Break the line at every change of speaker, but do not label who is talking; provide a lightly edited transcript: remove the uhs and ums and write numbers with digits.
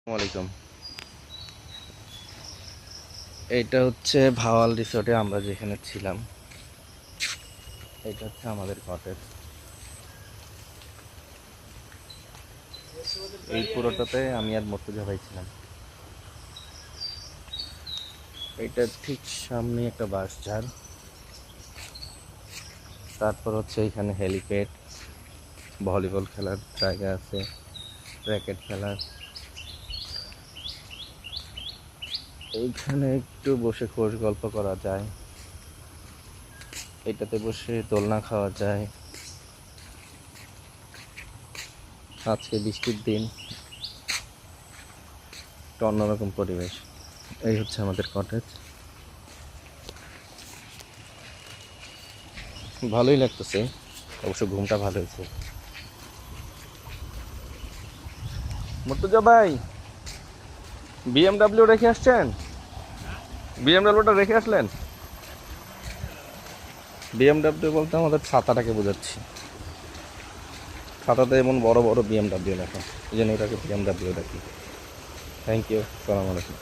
আসসালামাইকুম। এইটা হচ্ছে ভাওয়াল রিসোর্টে আমরা যেখানে ছিলাম। এটা হচ্ছে আমাদের কটেজ। এই পুরোটাতে আমি আর মর্তুজা ভাই ছিলাম। এটা ঠিক সামনে একটা বাঁশঝাড়। তারপর হচ্ছে এখানে হেলিপ্যাড, ভলিবল খেলার জায়গা আছে, র্যাকেট খেলার। এইখানে একটু বসে খোশ গল্প করা যায়। এটাতে বসে দোলনা খাওয়া যায়। আজকে বৃষ্টির দিন, একটা অন্যরকম পরিবেশ। এই হচ্ছে আমাদের কটেজ। ভালোই লাগতেছে, অবশ্য ঘুমটা ভালো হয়েছে। মর্তুজা ভাই, বিএমডাব্লিউ রেখে আসছেন? বিএমডাব্লিউটা রেখে আসলেন? বিএমডাব্লিউ বলতে আমাদের ছাতাটাকে বোঝাচ্ছি। ছাতাতে এমন বড় বড় বিএমডাব্লিউ লেখা, এই জন্য এটাকে বিএমডাব্লিউ রাখি। থ্যাংক ইউ, সালাম আলাইকুম।